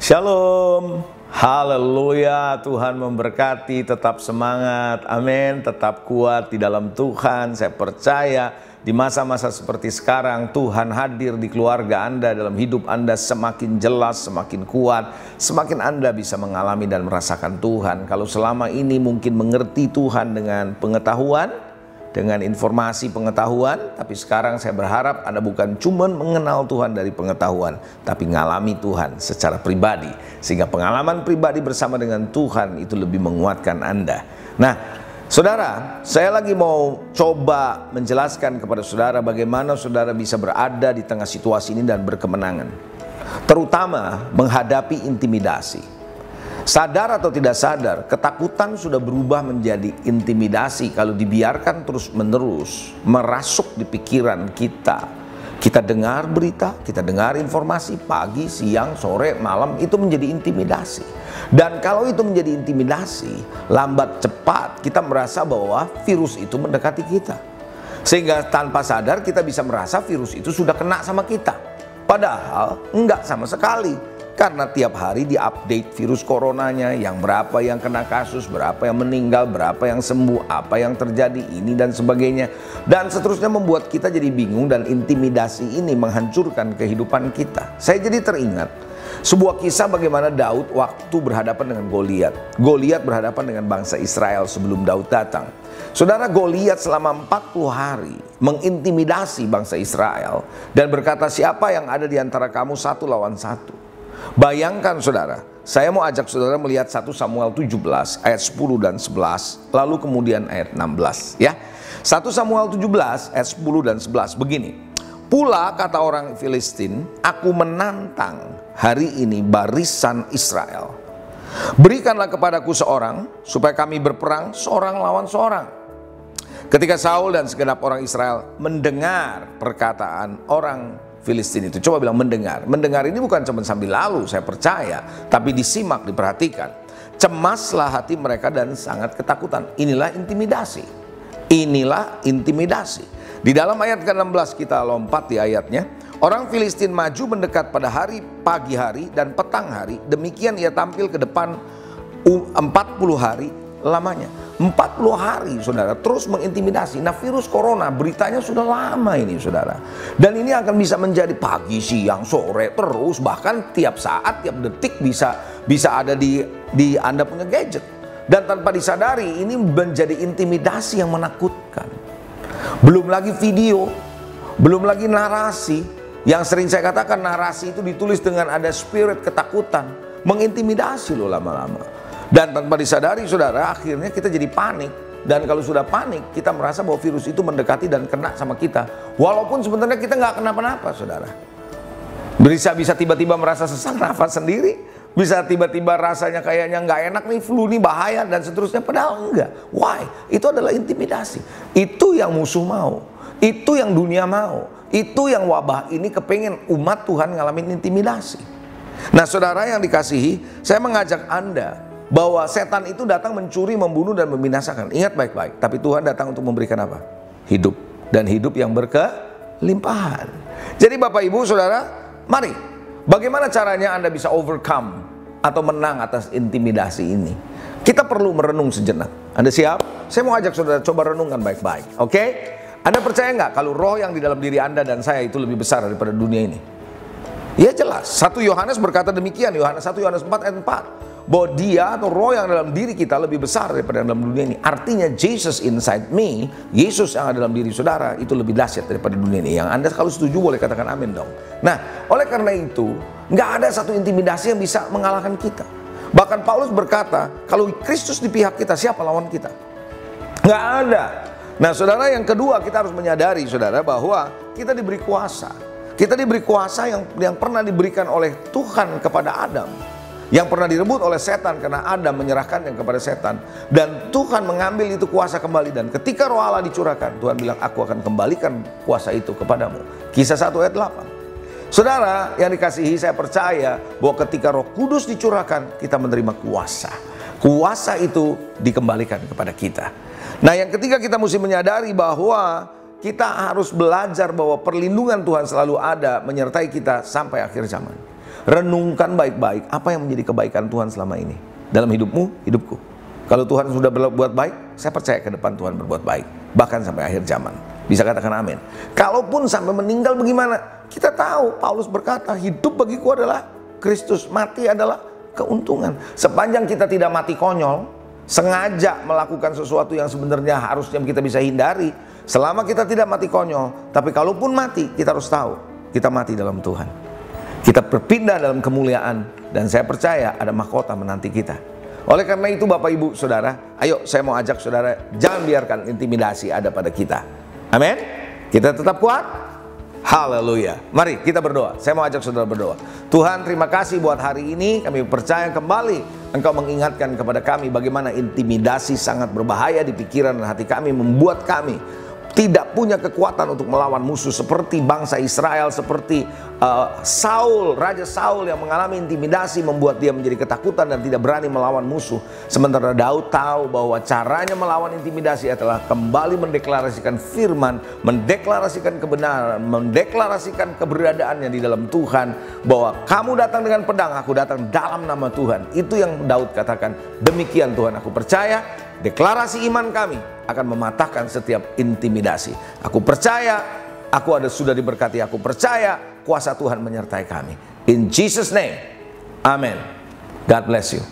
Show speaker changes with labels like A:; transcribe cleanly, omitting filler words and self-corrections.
A: Shalom, haleluya, Tuhan memberkati, tetap semangat, amin, tetap kuat di dalam Tuhan. Saya percaya di masa-masa seperti sekarang Tuhan hadir di keluarga Anda, dalam hidup Anda semakin jelas, semakin kuat, semakin Anda bisa mengalami dan merasakan Tuhan. Kalau selama ini mungkin mengerti Tuhan dengan pengetahuan, dengan informasi pengetahuan, tapi sekarang saya berharap Anda bukan cuma mengenal Tuhan dari pengetahuan, tapi mengalami Tuhan secara pribadi, sehingga pengalaman pribadi bersama dengan Tuhan itu lebih menguatkan Anda. Nah, saudara, saya lagi mau coba menjelaskan kepada saudara bagaimana saudara bisa berada di tengah situasi ini dan berkemenangan, terutama menghadapi intimidasi. Sadar atau tidak sadar, ketakutan sudah berubah menjadi intimidasi kalau dibiarkan terus-menerus merasuk di pikiran kita. Kita dengar berita, kita dengar informasi pagi, siang, sore, malam, itu menjadi intimidasi. Dan kalau itu menjadi intimidasi, lambat cepat kita merasa bahwa virus itu mendekati kita. Sehingga tanpa sadar kita bisa merasa virus itu sudah kena sama kita. Padahal enggak sama sekali. Karena tiap hari diupdate virus coronanya, yang berapa yang kena kasus, berapa yang meninggal, berapa yang sembuh, apa yang terjadi, ini dan sebagainya. Dan seterusnya membuat kita jadi bingung, dan intimidasi ini menghancurkan kehidupan kita. Saya jadi teringat sebuah kisah bagaimana Daud waktu berhadapan dengan Goliat. Goliat berhadapan dengan bangsa Israel sebelum Daud datang. Saudara, Goliat selama 40 hari mengintimidasi bangsa Israel dan berkata, siapa yang ada di antara kamu satu lawan satu. Bayangkan saudara, saya mau ajak saudara melihat 1 Samuel 17 ayat 10 dan 11, lalu kemudian ayat 16 ya. 1 Samuel 17 ayat 10 dan 11 begini. Pula kata orang Filistin, aku menantang hari ini barisan Israel. Berikanlah kepadaku seorang supaya kami berperang seorang lawan seorang. Ketika Saul dan segenap orang Israel mendengar perkataan orang Filistin itu, coba bilang mendengar. Mendengar ini bukan cuma sambil lalu, saya percaya, tapi disimak, diperhatikan. Cemaslah hati mereka dan sangat ketakutan. Inilah intimidasi. Inilah intimidasi. Di dalam ayat ke-16 kita lompat di ayatnya. Orang Filistin maju mendekat pada hari, pagi hari dan petang hari. Demikian ia tampil ke depan 40 hari lamanya. 40 hari saudara terus mengintimidasi. Nah, virus corona beritanya sudah lama ini saudara. Dan ini akan bisa menjadi pagi, siang, sore terus, bahkan tiap saat, tiap detik bisa ada di Anda punya gadget. Dan tanpa disadari ini menjadi intimidasi yang menakutkan. Belum lagi video, belum lagi narasi. Yang sering saya katakan narasi itu ditulis dengan ada spirit ketakutan, mengintimidasi loh lama-lama. Dan tanpa disadari saudara, akhirnya kita jadi panik. Dan kalau sudah panik, kita merasa bahwa virus itu mendekati dan kena sama kita. Walaupun sebenarnya kita nggak kenapa-napa saudara. Bisa tiba-tiba merasa sesak nafas sendiri. Bisa tiba-tiba rasanya kayaknya nggak enak nih, flu nih bahaya dan seterusnya. Padahal enggak. Why? Itu adalah intimidasi. Itu yang musuh mau. Itu yang dunia mau. Itu yang wabah ini kepengen umat Tuhan ngalamin intimidasi. Nah saudara yang dikasihi, saya mengajak Anda bahwa setan itu datang mencuri, membunuh, dan membinasakan. Ingat baik-baik, tapi Tuhan datang untuk memberikan apa? Hidup, dan hidup yang berkelimpahan. Jadi Bapak Ibu Saudara, mari, bagaimana caranya Anda bisa overcome atau menang atas intimidasi ini? Kita perlu merenung sejenak. Anda siap? Saya mau ajak saudara coba renungkan baik-baik, oke? Anda percaya nggak kalau roh yang di dalam diri Anda dan saya itu lebih besar daripada dunia ini? Ya jelas, 1 Yohanes berkata demikian, Yohanes 1 Yohanes 4 ayat 4. Bahwa dia atau roh yang dalam diri kita lebih besar daripada dalam dunia ini. Artinya Jesus inside me, Yesus yang ada dalam diri saudara itu lebih dahsyat daripada dunia ini. Yang Anda kalau setuju boleh katakan amin dong. Nah, oleh karena itu nggak ada satu intimidasi yang bisa mengalahkan kita. Bahkan Paulus berkata, kalau Kristus di pihak kita, siapa lawan kita? Nggak ada. Nah saudara, yang kedua kita harus menyadari saudara bahwa kita diberi kuasa. Kita diberi kuasa yang pernah diberikan oleh Tuhan kepada Adam, yang pernah direbut oleh setan karena Adam menyerahkannya kepada setan. Dan Tuhan mengambil itu kuasa kembali. Dan ketika roh Allah dicurahkan, Tuhan bilang, aku akan kembalikan kuasa itu kepadamu. Kisah 1 ayat 8. Saudara yang dikasihi, saya percaya bahwa ketika Roh Kudus dicurahkan, kita menerima kuasa. Kuasa itu dikembalikan kepada kita. Nah yang ketiga, kita mesti menyadari bahwa kita harus belajar bahwa perlindungan Tuhan selalu ada menyertai kita sampai akhir zaman. Renungkan baik-baik apa yang menjadi kebaikan Tuhan selama ini dalam hidupmu, hidupku. Kalau Tuhan sudah berbuat baik, saya percaya ke depan Tuhan berbuat baik, bahkan sampai akhir zaman. Bisa katakan amin. Kalaupun sampai meninggal bagaimana? Kita tahu Paulus berkata, hidup bagiku adalah Kristus, mati adalah keuntungan. Sepanjang kita tidak mati konyol, sengaja melakukan sesuatu yang sebenarnya harusnya kita bisa hindari, selama kita tidak mati konyol, tapi kalaupun mati, kita harus tahu kita mati dalam Tuhan. Kita berpindah dalam kemuliaan, dan saya percaya ada mahkota menanti kita. Oleh karena itu Bapak Ibu Saudara, ayo saya mau ajak saudara, jangan biarkan intimidasi ada pada kita. Amin. Kita tetap kuat. Haleluya. Mari kita berdoa. Saya mau ajak saudara berdoa. Tuhan, terima kasih buat hari ini. Kami percaya kembali Engkau mengingatkan kepada kami bagaimana intimidasi sangat berbahaya di pikiran dan hati kami, membuat kami tidak punya kekuatan untuk melawan musuh seperti bangsa Israel, seperti Raja Saul yang mengalami intimidasi membuat dia menjadi ketakutan dan tidak berani melawan musuh. Sementara Daud tahu bahwa caranya melawan intimidasi adalah kembali mendeklarasikan firman, mendeklarasikan kebenaran, mendeklarasikan keberadaannya di dalam Tuhan, bahwa kamu datang dengan pedang, aku datang dalam nama Tuhan. Itu yang Daud katakan. Demikian Tuhan, aku percaya deklarasi iman kami akan mematahkan setiap intimidasi. Aku percaya, aku sudah diberkati. Aku percaya kuasa Tuhan menyertai kami. In Jesus' name, amen. God bless you.